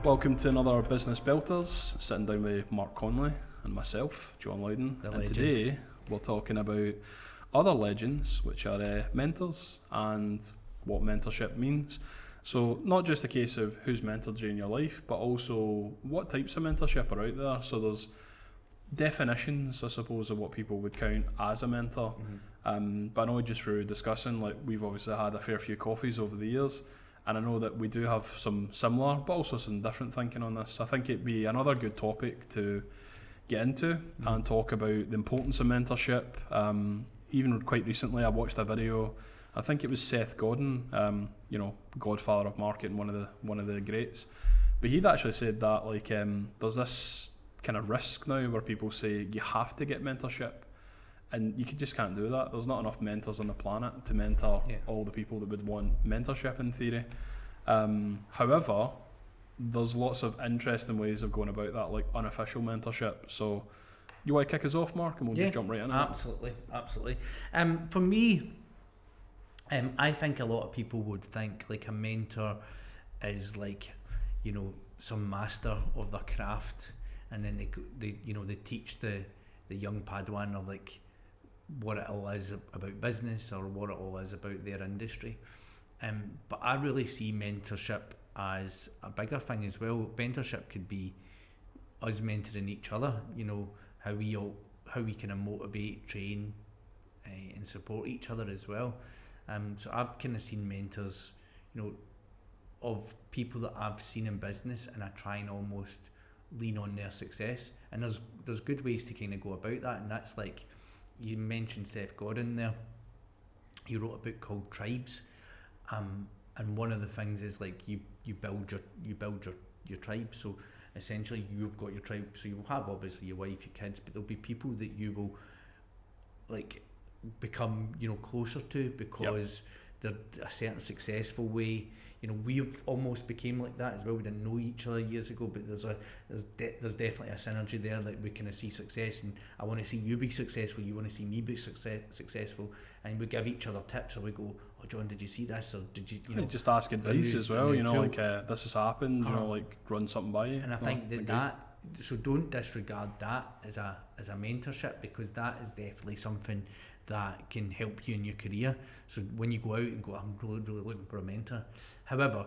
Welcome to another Business Belters, sitting down with Mark Conley and myself, John Loudon. The and legend. Today we're talking about other legends, which are mentors and what mentorship means. So not just a case of who's mentored you in your life, but also what types of mentorship are out there. So there's definitions, I suppose, of what people would count as a mentor. But I know just through discussing, like we've obviously had a fair few coffees over the years, and I know that we do have some similar, but also some different thinking on this. I think it'd be another good topic to get into and talk about the importance of mentorship. Even quite recently, I watched a video. I think it was Seth Godin, godfather of marketing, one of the greats. But he'd actually said that there's this kind of risk now where people say you have to get mentorship, and you just can't do that. There's not enough mentors on the planet to mentor all the people that would want mentorship in theory. However, there's lots of interesting ways of going about that, like unofficial mentorship. So you want to kick us off, Mark, and we'll just jump right into Absolutely. For me, I think a lot of people would think like a mentor is like, some master of their craft, and then they teach the young Padawan or like what it all is about business or what it all is about their industry. But I really see mentorship as a bigger thing as well. Mentorship could be us mentoring each other, how we kind of motivate, train, and support each other as well. So I've kind of seen mentors, of people that I've seen in business, and I try and almost lean on their success. And there's good ways to kind of go about that, and that's like, you mentioned Seth Godin there. He wrote a book called Tribes, and one of the things is like you build your tribe. So essentially you've got your tribe, so you'll have obviously your wife, your kids, but there'll be people that you will like become closer to because they're a certain successful way. We've almost became like that as well. We didn't know each other years ago, but there's definitely a synergy there. Like we kind of see success, and I want to see you be successful. You want to see me be successful, and we give each other tips, or we go, "Oh, John, did you see this?" Or did you just ask advice as well. This has happened. Run something by you. And I think so don't disregard that as a mentorship, because that is definitely something that can help you in your career. So when you go out and go, I'm really looking for a mentor. However,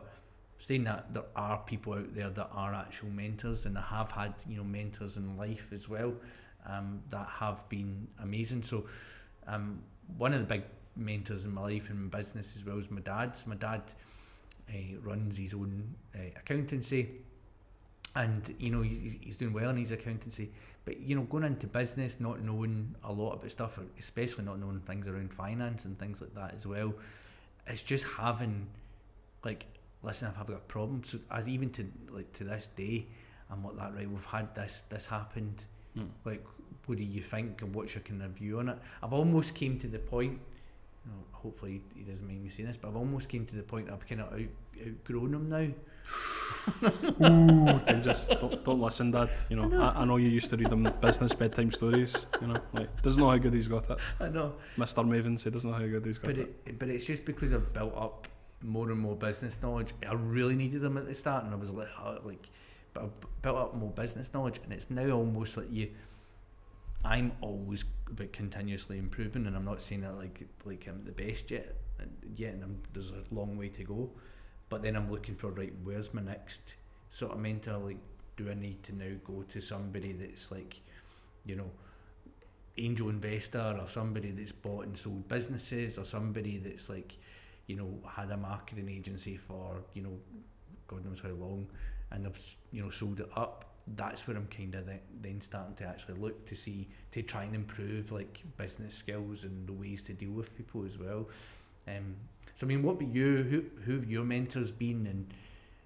saying that, there are people out there that are actual mentors, and I have had mentors in life as well, that have been amazing. So one of the big mentors in my life and my business as well is my dad's. My dad runs his own accountancy, and he's doing well in his accountancy, but going into business, not knowing a lot about stuff, especially not knowing things around finance and things like that as well, it's just having like, listen, I've got a problem. So as even to this day, I'm like that, right, we've had this happened, like what do you think, and what's your kind of view on it? I've almost came to the point, hopefully he doesn't mind me saying this, but I've almost came to the point I've kind of outgrown him now. Ooh, just don't listen, Dad. I know you used to read them business bedtime stories. Doesn't know how good he's got it. I know, Mr. Mavens, he doesn't know how good he's got it. But it's just because I've built up more and more business knowledge. I really needed them at the start, and I was but I've built up more business knowledge, and it's now almost like I'm always about continuously improving, and I'm not saying that like I'm the best yet, and there's a long way to go. But then I'm looking for, right, where's my next sort of mentor? Like, do I need to now go to somebody that's like, angel investor, or somebody that's bought and sold businesses, or somebody that's like, had a marketing agency for, God knows how long, and I've, sold it up. That's where I'm kind of then starting to actually look to try and improve like business skills and the ways to deal with people as well. So I mean, what about you? Who have your mentors been,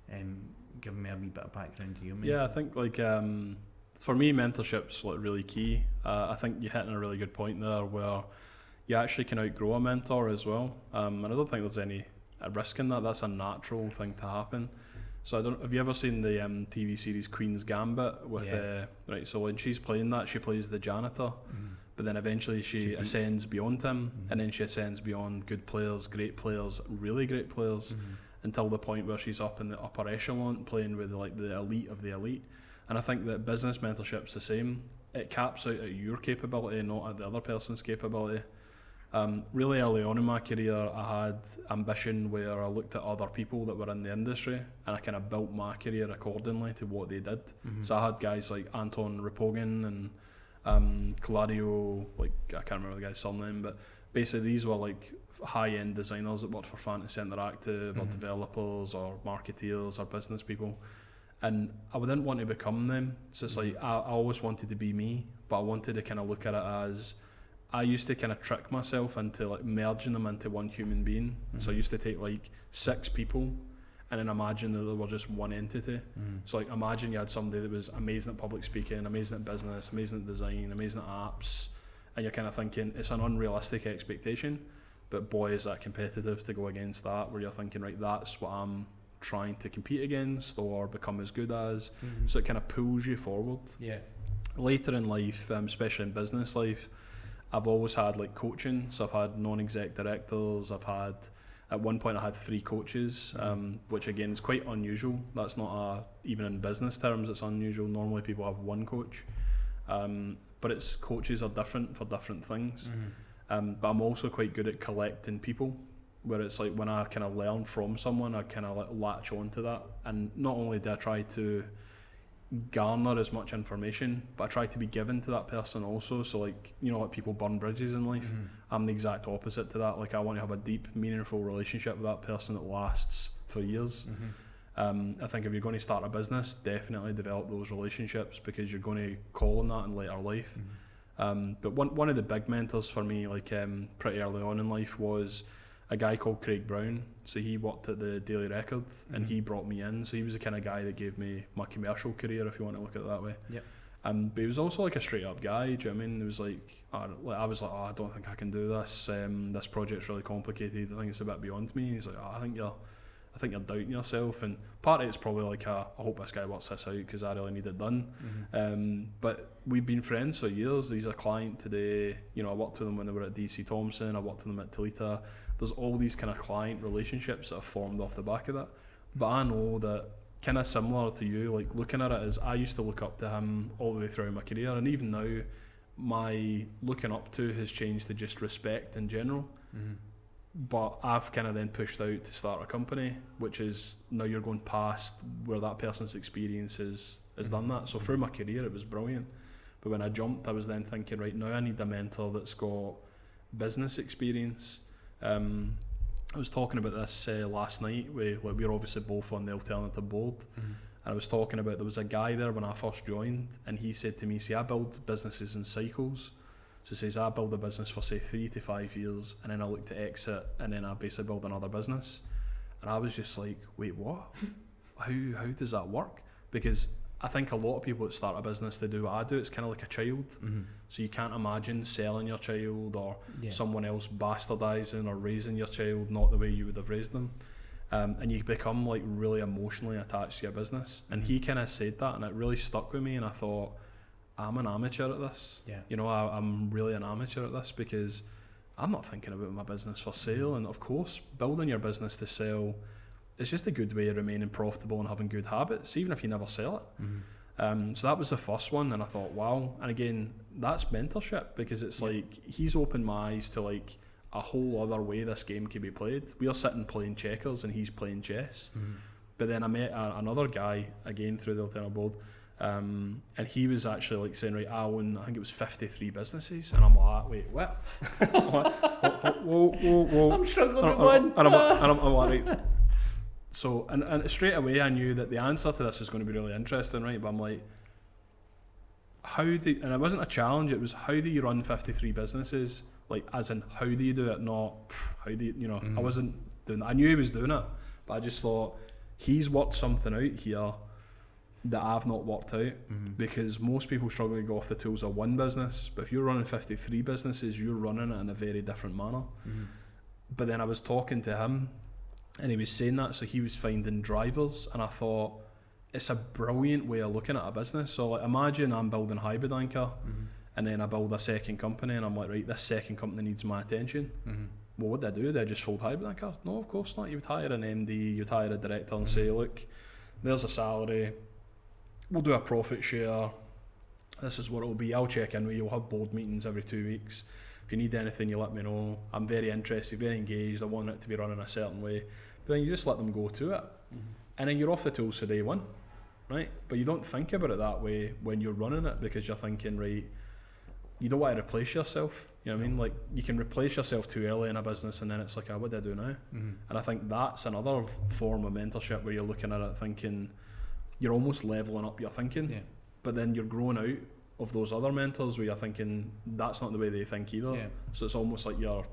and give me a wee bit of background to your mentor? Yeah, I think for me, mentorship's really key. I think you're hitting a really good point there, where you actually can outgrow a mentor as well. And I don't think there's any risk in that. That's a natural thing to happen. So have you ever seen the TV series Queen's Gambit with so when she's playing that, she plays the janitor. But then eventually she ascends beyond him, and then she ascends beyond good players, great players, really great players. until the point where she's up in the upper echelon, playing with like the elite of the elite. And I think that business mentorship's the same. It caps out at your capability, not at the other person's capability. Really early on in my career, I had ambition where I looked at other people that were in the industry and I kind of built my career accordingly to what they did. So I had guys like Anton Ripogin and Claudio, like I can't remember the guy's surname, but basically these were like high-end designers that worked for Fantasy Interactive or developers or marketeers or business people. And I didn't want to become them. So it's like I always wanted to be me, but I wanted to kind of look at it as I used to kind of trick myself into like merging them into one human being. So I used to take like 6 people and then imagine that they were just one entity. So like imagine you had somebody that was amazing at public speaking, amazing at business, amazing at design, amazing at apps, and you're kind of thinking it's an unrealistic expectation, but boy is that competitive to go against that, where you're thinking, right, that's what I'm trying to compete against or become as good as. So it kind of pulls you forward. Later in life, especially in business life, I've always had like coaching. So I've had non-exec directors. At one point I had 3 coaches, which again is quite unusual. That's not even in business terms, it's unusual. Normally people have 1 coach, but it's coaches are different for different things. But I'm also quite good at collecting people, where it's like when I kind of learn from someone, I kind of like latch on to that. And not only do I try to garner as much information, but I try to be given to that person also. So like, you know, like people burn bridges in life. I'm the exact opposite to that. Like I want to have a deep, meaningful relationship with that person that lasts for years. I think if you're going to start a business, definitely develop those relationships, because you're going to call on that in later life. But one of the big mentors for me, like pretty early on in life, was a guy called Craig Brown. So he worked at the Daily Record and he brought me in. So he was the kind of guy that gave me my commercial career, if you want to look at it that way. But he was also like a straight up guy. Do you know what I mean? It was like, I was like, I don't think I can do this. This project's really complicated. I think it's a bit beyond me. He's like, I think you're doubting yourself. And part of it's probably like, I hope this guy works this out because I really need it done. But we've been friends for years. He's a client today. You know, I worked with them when they were at DC Thompson. I worked with them at Toledo. There's all these kind of client relationships that have formed off the back of that. But I know that, kind of similar to you, like looking at it as I used to look up to him all the way through my career, and even now my looking up to has changed to just respect in general. But I've kind of then pushed out to start a company, which is now you're going past where that person's experience has done that. So through my career it was brilliant, but when I jumped I was then thinking, right, now I need a mentor that's got business experience. I was talking about this last night. We were obviously both on the alternative board, and I was talking about, there was a guy there when I first joined, and he said to me, see, I build businesses in cycles. So he says, I build a business for say 3 to 5 years, and then I look to exit, and then I basically build another business. And I was just like, wait, what? How does that work? Because I think a lot of people that start a business to do what I do, it's kind of like a child. So you can't imagine selling your child or someone else bastardizing or raising your child not the way you would have raised them. And you become like really emotionally attached to your business. And he kind of said that, and it really stuck with me. And I thought, I'm an amateur at this. You know, I'm really an amateur at this, because I'm not thinking about my business for sale. And of course, building your business to sell, it's just a good way of remaining profitable and having good habits, even if you never sell it. So that was the first one, and I thought, wow. And again, that's mentorship, because it's like he's opened my eyes to like a whole other way this game can be played. We are sitting playing checkers and he's playing chess. But then I met another guy again through the alternative board, and he was actually like saying, right, I own, I think it was 53 businesses, and I'm like, wait, what? Whoa. I'm struggling with one. And I'm like, right. So, and straight away I knew that the answer to this is going to be really interesting, right? But I'm like, and it wasn't a challenge, it was how do you run 53 businesses? Like, as in, how do you do it? Not, how do you, know, I wasn't doing that. I knew he was doing it, but I just thought, he's worked something out here that I've not worked out, because most people struggle to go off the tools of one business, but if you're running 53 businesses, you're running it in a very different manner. But then I was talking to him, and he was saying that, so he was finding drivers, and I thought, it's a brilliant way of looking at a business. So like, imagine I'm building Hybrid Anchor, and then I build a second company, and I'm like, right, this second company needs my attention. well, what did I do? Did I just fold hybrid in a car? No, of course not. You would hire an MD, you'd hire a director and say, look, there's a salary, we'll do a profit share, this is what it'll be, I'll check in with you, we'll have board meetings every 2 weeks. If you need anything, you let me know. I'm very interested, very engaged, I want it to be running a certain way. But then you just let them go to it. And then you're off the tools for day one, right? But you don't think about it that way when you're running it, because you're thinking, right, you don't want to replace yourself. You know what I mean? Like, you can replace yourself too early in a business and then it's like, what do I do now? And I think that's another form of mentorship where you're looking at it thinking, you're almost leveling up your thinking, but then you're growing out of those other mentors where you're thinking that's not the way they think either. So it's almost like you're,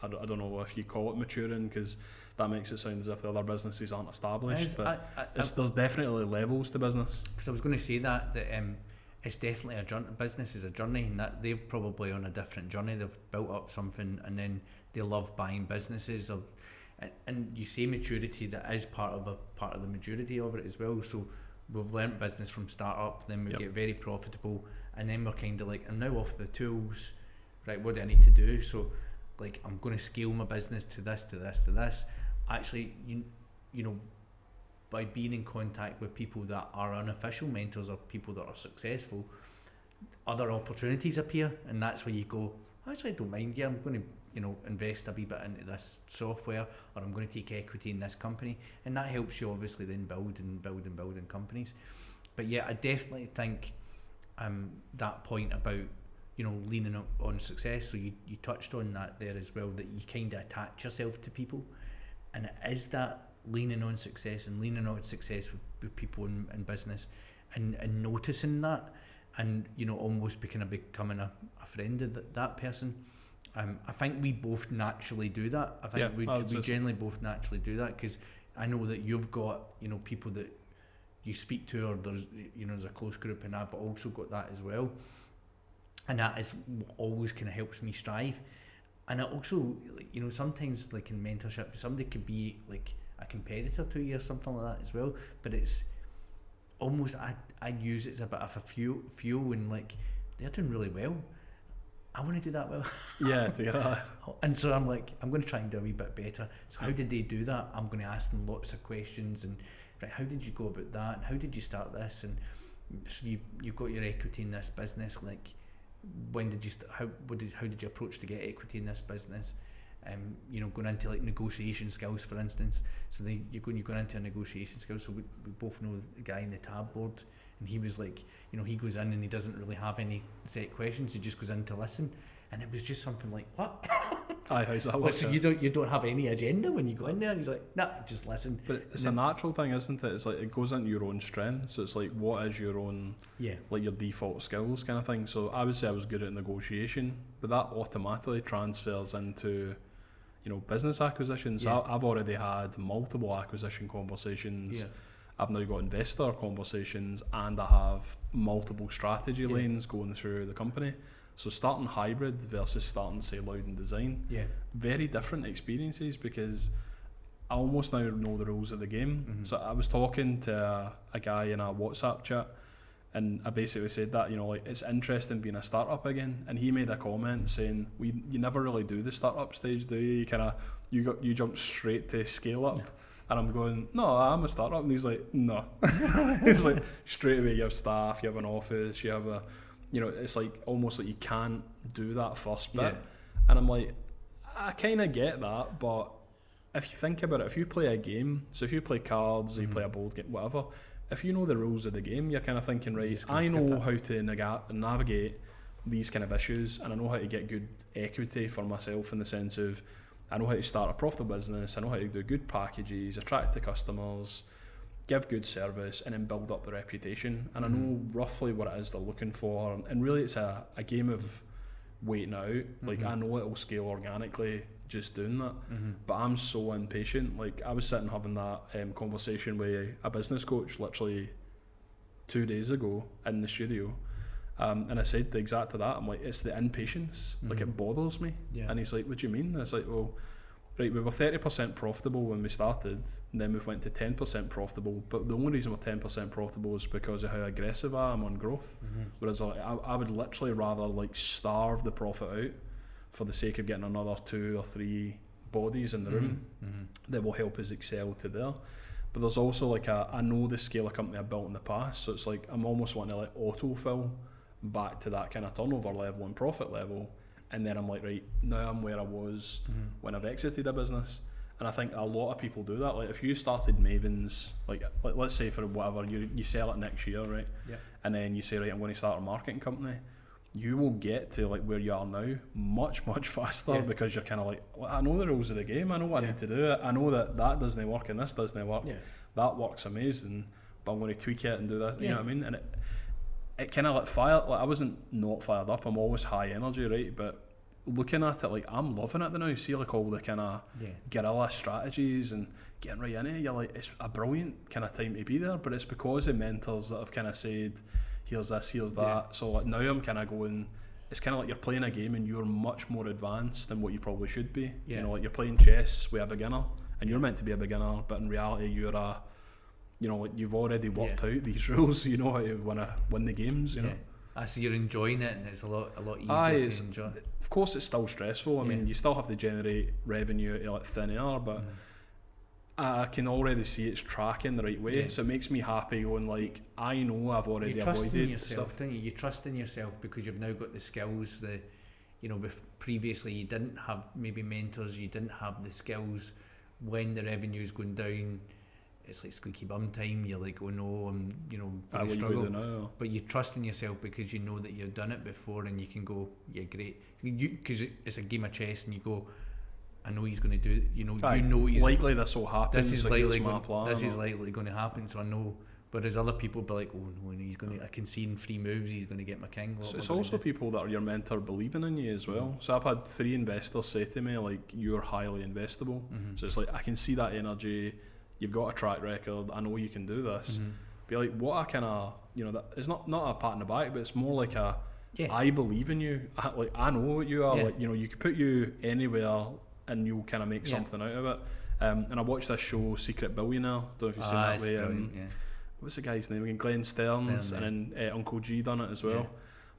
I don't know if you call it maturing, because that makes it sound as if the other businesses aren't established, but there's definitely levels to business. Because I was going to say that it's definitely a journey. Business is a journey, and that they're probably on a different journey. They've built up something, and then they love buying businesses. And you say maturity, that is part of the maturity of it as well. So we've learnt business from start up, then we get very profitable, and then we're kind of like, I'm now off the tools, right? What do I need to do? So, like, I'm going to scale my business to this, to this, to this. Actually, you know, by being in contact with people that are unofficial mentors or people that are successful, other opportunities appear, and that's where you go, actually, I don't mind. Yeah, I'm going to, invest a wee bit into this software, or I'm going to take equity in this company, and that helps you obviously then build in companies. But yeah, I definitely think that point about leaning on success. So you touched on that there as well, that you kind of attach yourself to people, and it is that leaning on success with people in business, and noticing that, and almost becoming a friend of that person. I think we both naturally do that. I think we generally both naturally do that, because I know that you've got people that you speak to, or there's a close group, and I've also got that as well, and that is always kind of helps me strive. And it also, sometimes like in mentorship, somebody could be like a competitor to you or something like that as well, but it's almost, I use it as a bit of a fuel, and like, they're doing really well, I want to do that well. Yeah, to get that. And so I'm like, I'm going to try and do a wee bit better. So how did they do that? I'm going to ask them lots of questions, and right, how did you go about that? And how did you start this? And so you got your equity in this business. Like, when did you how did you approach to get equity in this business? Going into like negotiation skills, for instance. So you're going into a negotiation skills. So we both know the guy in the tab board, and he was like, he goes in and he doesn't really have any set questions. He just goes in to listen, and it was just something like, what? Aye, how's that work? So you don't have any agenda when you go in there? And he's like, nah, just listen. But it's a natural thing, isn't it? It's like, it goes into your own strength. So it's like, what is your own, like your default skills kind of thing. So I would say I was good at negotiation, but that automatically transfers into business acquisitions. Yeah. I've already had multiple acquisition conversations. I've now got investor conversations, and I have multiple strategy lanes going through the company. So starting hybrid versus starting, say, Loud and Design, very different experiences, because I almost now know the rules of the game. So I was talking to a guy in a WhatsApp chat, and I basically said that, like, it's interesting being a startup again. And he made a comment saying, you never really do the startup stage, do you? You jump straight to scale up. And I'm going, no, I'm a startup. And he's like, no. He's like, straight away you have staff, you have an office, you have a, it's like almost like you can't do that first bit. And I'm like, I kind of get that, but if you think about it, if you play a game, so if you play cards, you play a board game, whatever, if you know the rules of the game, you're kind of thinking, right, I know how to navigate these kind of issues, and I know how to get good equity for myself, in the sense of, I know how to start a profitable business, I know how to do good packages, attract the customers, give good service, and then build up the reputation. And I know roughly what it is they're looking for, and really it's a game of waiting out. Like, I know it'll scale organically just doing that, but I'm so impatient. Like, I was sitting having that conversation with a business coach literally 2 days ago in the studio, and I said the exact to that. I'm like, it's the impatience, like, it bothers me. And he's like, what do you mean? And it's like, well, right, we were 30% profitable when we started, and then we went to 10% profitable, but the only reason we're 10% profitable is because of how aggressive I am on growth. Whereas I would literally rather like starve the profit out for the sake of getting another 2 or 3 bodies in the room that will help us excel to there. But there's also like I know the scale of company I built in the past, so it's like I'm almost wanting to like autofill back to that kind of turnover level and profit level, and then I'm like, right, now I'm where I was when I've exited a business. And I think a lot of people do that. Like if you started Maven's, like let's say for whatever, you sell it next year, right? Yeah. And then you say, right, I'm going to start a marketing company. You will get to like where you are now much faster because you're kind of like, well, I know the rules of the game. I know what I need to do. I know that doesn't work and this doesn't work. Yeah. That works amazing, but I'm going to tweak it and do this. You know what I mean? And it kind of like I wasn't not fired up. I'm always high energy, right? But looking at it, like I'm loving it now. See like all the kind of guerrilla strategies and getting right in it. You're like, it's a brilliant kind of time to be there. But it's because of mentors that have kind of said, here's this, here's that. So like now I'm kind of going, it's kind of like you're playing a game and you're much more advanced than what you probably should be. You know, like you're playing chess with a beginner and you're meant to be a beginner, but in reality you're like you've already worked out these rules, you know how to win the games, you know. I see you're enjoying it and it's a lot easier to enjoy. Of course it's still stressful. I mean, you still have to generate revenue out of like thin air, but I can already see it's tracking the right way, so it makes me happy going like, I know I've already avoided yourself, stuff. Don't you? You trust in yourself because you've now got the skills that, you know, previously you didn't have maybe mentors, you didn't have the skills when the revenue's going down. It's like squeaky bum time. You're like, oh no, I'm, you know, going to struggle. But you trust in yourself because you know that you've done it before and you can go, yeah, great. Because it's a game of chess and you go, I know he's going to do it. You know he's likely this will happen. This is likely going to happen. So I know. Whereas other people be like, oh no, he's going to. I can see in 3 moves he's going to get my king. So it's also people that are your mentor believing in you as well. So I've had 3 investors say to me like, you're highly investable. So it's like I can see that energy. You've got a track record. I know you can do this. Be like, what I kind of, you know, that it's not a pat on the back, but it's more like I believe in you. I know what you are. Like, you know, you could put you anywhere and you'll kind of make something out of it. And I watched this show, Secret Billionaire. Don't know if you've seen that way. What's the guy's name again? Glenn Stearns, and then Uncle G done it as well.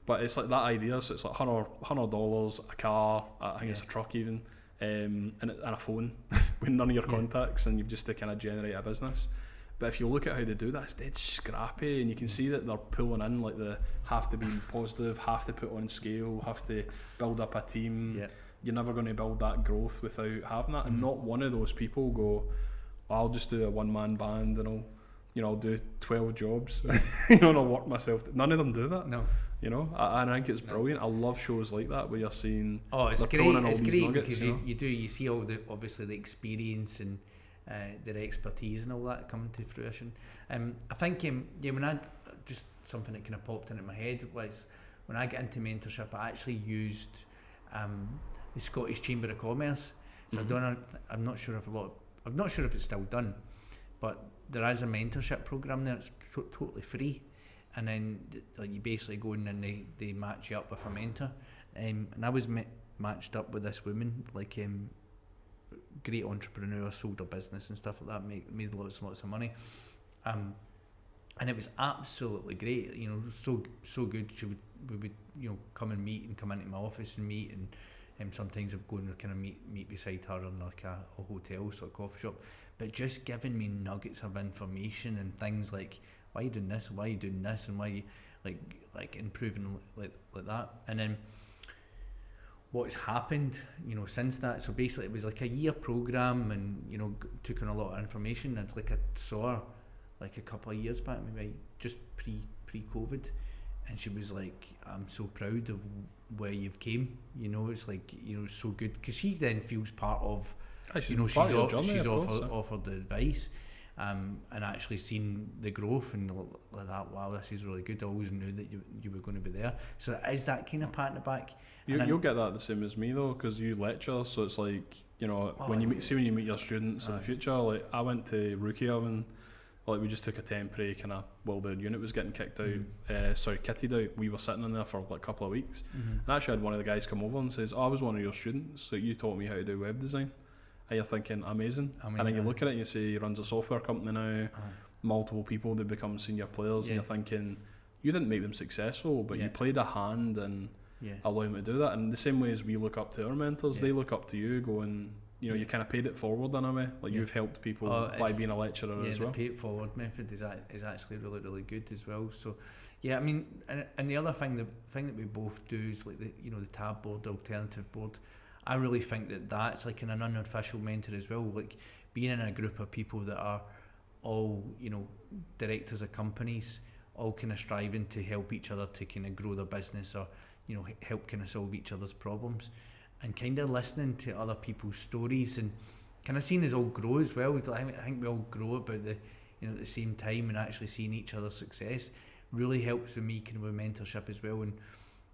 But it's like that idea. So it's like $100, a car, I think it's a truck even, and a phone with none of your contacts, and you've just to kind of generate a business. But if you look at how they do that, it's dead scrappy, and you can see that they're pulling in like the have to be positive, have to put on scale, have to build up a team. You're never going to build that growth without having that. And not one of those people go, well, I'll just do a one-man band and I'll do 12 jobs and I'll work myself. None of them do that. No. You know, I think it's brilliant. I love shows like that where you're seeing it's great. It's great nuggets, because you see all the obviously the experience and their expertise and all that coming to fruition. I think when I just something that kind of popped into my head was when I get into mentorship, I actually used the Scottish Chamber of Commerce. So I'm not sure if it's still done, but there is a mentorship program there. It's totally free, and then like you basically go in and they match you up with a mentor. And I was matched up with this woman, like great entrepreneur, sold her business and stuff like that, made lots and lots of money, and it was absolutely great. You know, so good. We would come and meet and come into my office and meet and. Sometimes I'd go and kind of meet beside her in like a hotel sort of coffee shop, but just giving me nuggets of information and things like why are you doing this, why are you doing this, and why you like improving like that. And then what's happened, since that. So basically, it was like a year program, and took on a lot of information. It's like I saw her like a couple of years back, maybe just pre-COVID. And she was like, I'm so proud of where you've came. It's like, so good. Because she then feels part of, she's offered the advice and actually seen the growth and like that, wow, this is really good. I always knew that you were going to be there. So it is that kind of pat in the back. You'll get that the same as me though, because you lecture. So it's like, when you meet your students in the future, like I went to Rookie Oven. Like we just took a temporary kind of, the unit was getting kitted out. We were sitting in there for like a couple of weeks, and I actually had one of the guys come over and says, I was one of your students, so you taught me how to do web design. And you're thinking, amazing. And then you look at it and you say he runs a software company now, multiple people, they become senior players, and you're thinking, you didn't make them successful, but you played a hand and allow them to do that. And the same way as we look up to our mentors, they look up to you going, Yeah. you kind of paid it forward in a way. Like you've helped people by being a lecturer as well. The pay it forward method is actually really, really good as well. So, yeah, I mean, and the other thing, the thing that we both do is like the tab board, the alternative board. I really think that's like an unofficial mentor as well. Like being in a group of people that are all, directors of companies, all kind of striving to help each other to kind of grow their business or, help kind of solve each other's problems, and kind of listening to other people's stories and kind of seeing us all grow as well. I think we all grow about at the same time, and actually seeing each other's success really helps with me kind of with mentorship as well, and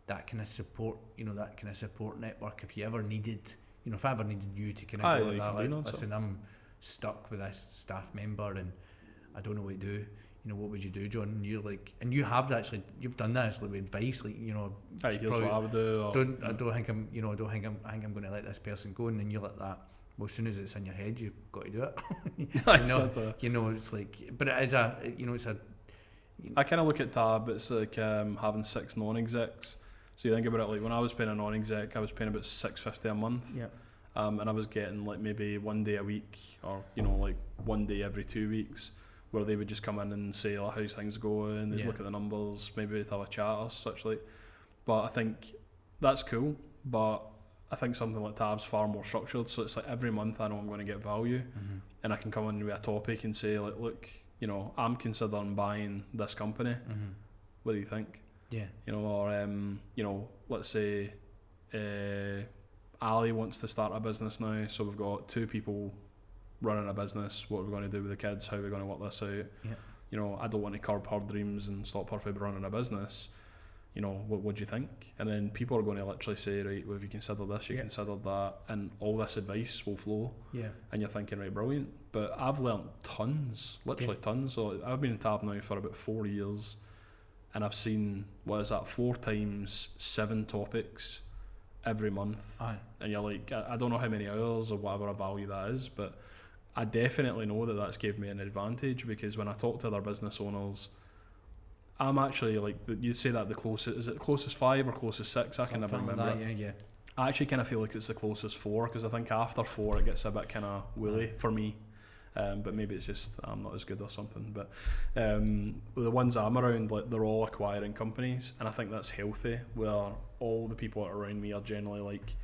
that kind of support, that kind of support network. If you ever needed, if I ever needed you to kind of go like that, like, listen, I'm stuck with this staff member and I don't know what to do. What would you do, John? And you're like, and you've done that with advice, like, here's what I would do. I don't think I'm going to let this person go, and then you're like that. Well, as soon as it's in your head, you've got to do it. It's like, but it is it's a. I kind of look at tab. It's like having 6 non-execs. So you think about it, like when I was paying a non-exec, I was paying about $650 a month. Yeah. And I was getting like maybe 1 day a week, or like 1 day every 2 weeks, where they would just come in and say, "Oh, how's things going?" They'd look at the numbers, maybe they'd have a chat or such like. But I think that's cool. But I think something like tab's far more structured. So it's like every month I know I'm going to get value, and I can come in with a topic and say, like, look, I'm considering buying this company. What do you think? Yeah. Or let's say Ali wants to start a business now, so we've got 2 people running a business. What are we going to do with the kids? How are we going to work this out? Yeah. I don't want to curb her dreams and stop her from running a business. What do you think? And then people are going to literally say, right, well, have you considered this? You considered that? And all this advice will flow. Yeah. And you're thinking, right, brilliant. But I've learned tons, literally tons. So I've been in tab now for about 4 years, and I've seen, 4 times 7 topics every month. Aye. And you're like, I don't know how many hours or whatever a value that is, but I definitely know that that's gave me an advantage, because when I talk to other business owners, I'm actually like, you'd say that the closest, is it the closest 5 or closest 6? I can never remember. Yeah. I actually kind of feel like it's the closest 4, because I think after 4 it gets a bit kind of woolly for me. But maybe it's just I'm not as good or something. But the ones I'm around, like, they're all acquiring companies, and I think that's healthy, where all the people around me are generally like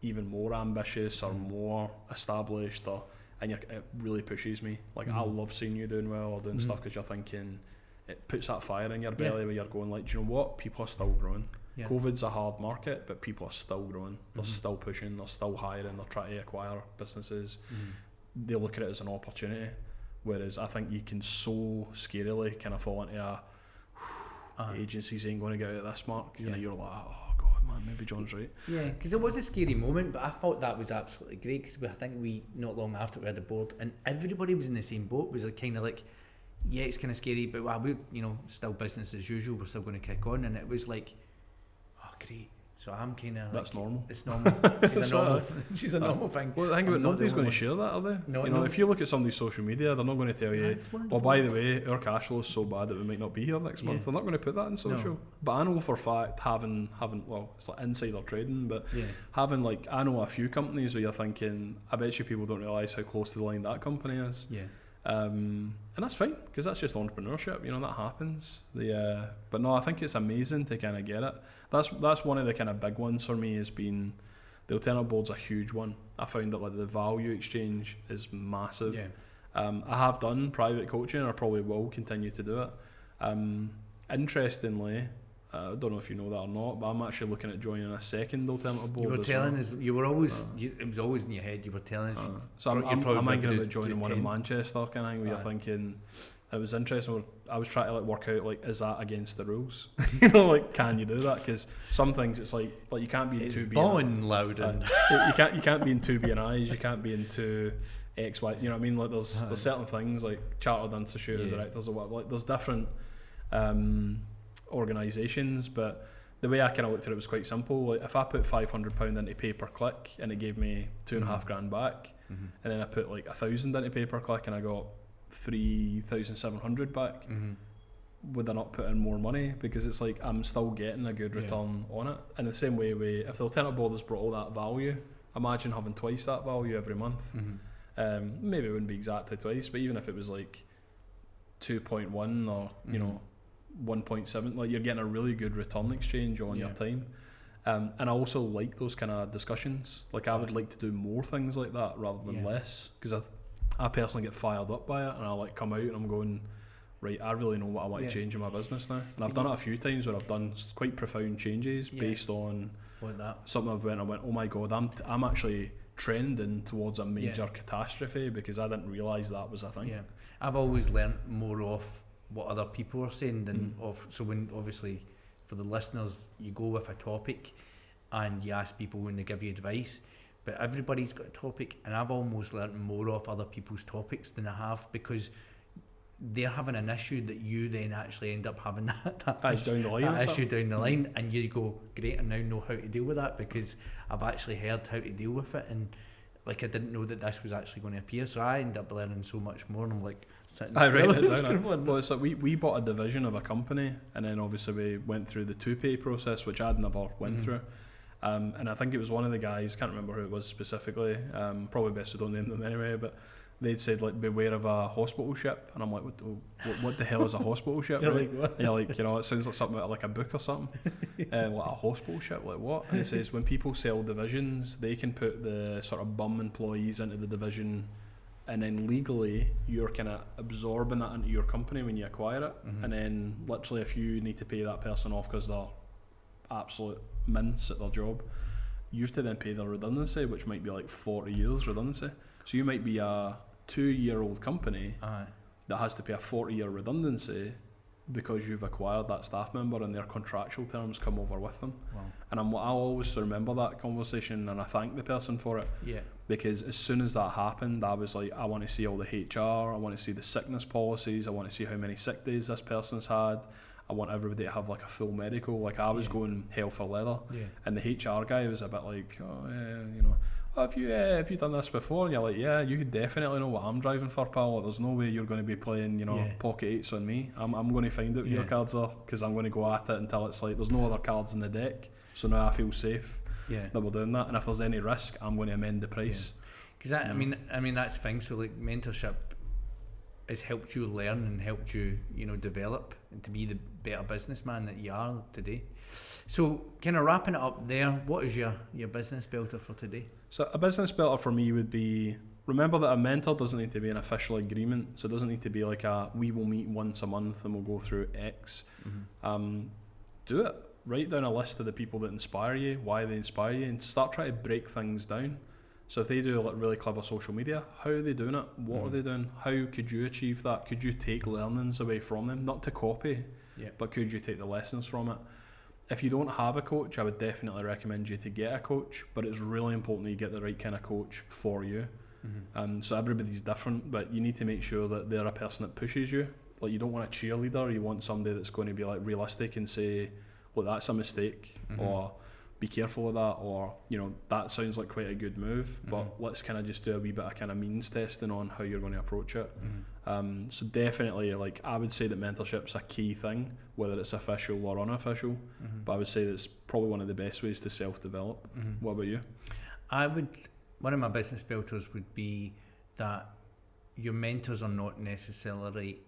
even more ambitious or more established, and it really pushes me. Like, I love seeing you doing well or doing stuff, because you're thinking, it puts that fire in your belly where you're going, like, do you know what? People are still growing. Yeah. COVID's a hard market, but people are still growing. They're still pushing. They're still hiring. They're trying to acquire businesses. They look at it as an opportunity, whereas I think you can so scarily kind of fall into agencies ain't going to get out of this mark, and you're like, oh god, man, maybe John's right. Yeah, because it was a scary moment, but I thought that was absolutely great, because I think not long after we had the board, and everybody was in the same boat. Was like, kind of like, yeah, it's kind of scary, but we still business as usual. We're still going to kick on, and it was like, oh great. So I'm kind of that's normal. It's normal. She's a normal thing. Well, the thing about nobody's going to share that, are they? No. If you look at somebody's social media, they're not going to tell you, well, by the way, our cash flow is so bad that we might not be here next month. They're not going to put that in social. No. But I know for a fact, having it's like insider trading, but having, like, I know a few companies where you're thinking, I bet you people don't realise how close to the line that company is. Yeah. And that's fine, because that's just entrepreneurship, that happens. But no, I think it's amazing to kind of get it. That's one of the kind of big ones for me, has been the alternate board's a huge one. I found that, like, the value exchange is massive. Yeah. I have done private coaching, or probably will continue to do it. Interestingly, I don't know if you know that or not, but I'm actually looking at joining a second alternative board. You were telling us, you were always, it was always in your head, you were telling us. So I'm thinking about joining one in Manchester, kind of thing, where you're thinking, it was interesting, I was trying to, like, work out, like, is that against the rules? Like, can you do that? Because some things, it's like you can't be in two B&Is. Loud and you can't be in two B&Is, you can't be in two X, Y, you know what I mean? Like, there's certain things, like Chartered Institute Directors or whatever, like, there's different organisations, but the way I kind of looked at it was quite simple. Like, if I put £500 into pay per click and it gave me $2,500 back, and then I put like 1,000 into pay per click and I got 3,700 back, would I not put in more money? Because it's like I'm still getting a good return on it. In the same way, if the alternative board has brought all that value imagine having twice that value every month. Maybe it wouldn't be exactly twice, but even if it was like 2.1 or you know 1.7, like you're getting a really good return exchange on your time. And I also like those kind of discussions. Like I would like to do more things like that rather than less, because I personally get fired up by it, and I like come out and I'm going, right, I really know what I want to change in my business now. And I've done it a few times where I've done quite profound changes based on like that. Something I went, oh my god, I'm actually trending towards a major catastrophe because I didn't realise that was a thing. Yeah, I've always learnt more off what other people are saying than of. So when obviously for the listeners, you go with a topic and you ask people when they give you advice, but everybody's got a topic, and I've almost learnt more off other people's topics than I have, because they're having an issue that you then actually end up having that issue down the line, and you go, great, I now know how to deal with that because I've actually heard how to deal with it, and like I didn't know that this was actually going to appear, so I end up learning so much more, and I'm like, I write it down. Well, it's like we bought a division of a company, and then obviously we went through the 2-pay process, which I'd never went through. And I think it was one of the guys, can't remember who it was specifically, probably best to don't name them anyway, but they'd said like, beware of a hospital ship, and I'm like, what the hell is a hospital ship? Right? Like, and you're like, you know, it sounds like something like a book or something. Like a hospital ship, like what? And he says when people sell divisions, they can put the sort of bum employees into the division, and then legally you're kind of absorbing that into your company when you acquire it, and then literally if you need to pay that person off because they're absolute mince at their job, you have to then pay their redundancy, which might be like 40 years redundancy. So you might be a 2-year-old company that has to pay a 40-year redundancy because you've acquired that staff member and their contractual terms come over with them. Wow. And I'll always remember that conversation, and I thank the person for it. Yeah. Because as soon as that happened, I was like, I want to see all the HR, I want to see the sickness policies, I want to see how many sick days this person's had. I want everybody to have like a full medical. Like I was going hell for leather, and the HR guy was a bit like, oh yeah, you know, have you done this before? And you're like, yeah, you definitely know what I'm driving for, pal. There's no way you're going to be playing, you know, pocket eights on me. I'm going to find out what your cards are, because I'm going to go at it until it's like there's no other cards in the deck. So now I feel safe that we're doing that, and if there's any risk, I'm going to amend the price. Because I mean that's the thing. So like mentorship has helped you learn and helped you, you know, develop and to be the better businessman that you are today. So kind of wrapping it up there, what is your business builder for today? So a business builder for me would be, remember that a mentor doesn't need to be an official agreement. So it doesn't need to be like we will meet once a month and we'll go through X. Do it. Write down a list of the people that inspire you, why they inspire you, and start trying to break things down. So if they do like really clever social media, how are they doing it? What are they doing? How could you achieve that? Could you take learnings away from them? Not to copy, but could you take the lessons from it? If you don't have a coach, I would definitely recommend you to get a coach, but it's really important that you get the right kind of coach for you. So everybody's different, but you need to make sure that they're a person that pushes you. Like you don't want a cheerleader, you want somebody that's going to be like realistic and say, look, that's a mistake, or be careful of that, or you know, that sounds like quite a good move, but let's kind of just do a wee bit of kind of means testing on how you're going to approach it. So definitely, like I would say that mentorship's a key thing, whether it's official or unofficial, but I would say that's probably one of the best ways to self-develop. What about you? One of my business builders would be that your mentors are not necessarily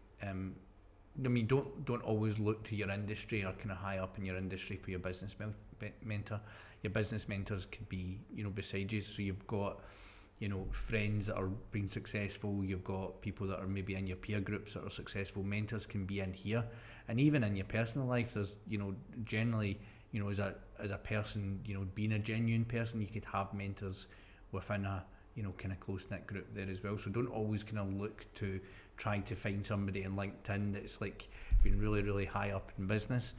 I mean, don't always look to your industry or kind of high up in your industry for your business mentor. Your business mentors could be, you know, beside you. So you've got, you know, friends that are being successful. You've got people that are maybe in your peer groups that are successful. Mentors can be in here, and even in your personal life. There's, you know, generally, you know, as a person, you know, being a genuine person, you could have mentors within a, you know, kind of close-knit group there as well. So don't always kind of look to trying to find somebody in LinkedIn that's like been really, really high up in business,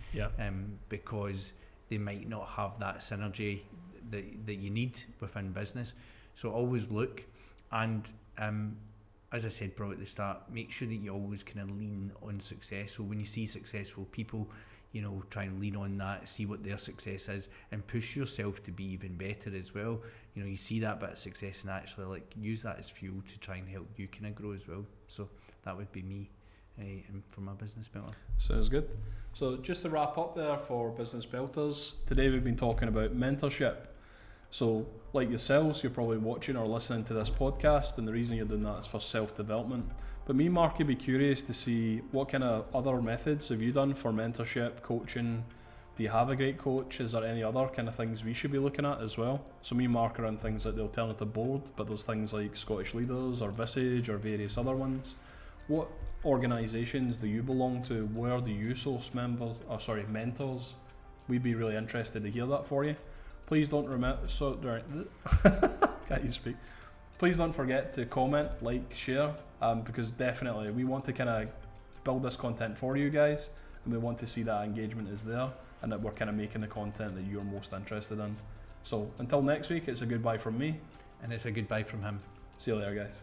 because they might not have that synergy that you need within business. So always look, and as I said probably at the start, make sure that you always kind of lean on success. So when you see successful people, you know, try and lean on that, see what their success is, and push yourself to be even better as well. You know, you see that bit of success and actually like use that as fuel to try and help you kind of grow as well. So that would be me for my business builder. Sounds good. So just to wrap up there for business builders, today we've been talking about mentorship. So, like yourselves, you're probably watching or listening to this podcast, and the reason you're doing that is for self-development. But me, Mark, would be curious to see what kind of other methods have you done for mentorship, coaching. Do you have a great coach? Is there any other kind of things we should be looking at as well? So me, Mark, are on things like the Alternative Board, but there's things like Scottish Leaders or Visage or various other ones. What organisations do you belong to? Where do you source mentors? We'd be really interested to hear that for you. Please don't can't you speak? Please don't forget to comment, like, share, because definitely we want to kind of build this content for you guys, and we want to see that engagement is there, and that we're kind of making the content that you're most interested in. So until next week, it's a goodbye from me. And it's a goodbye from him. See you later, guys.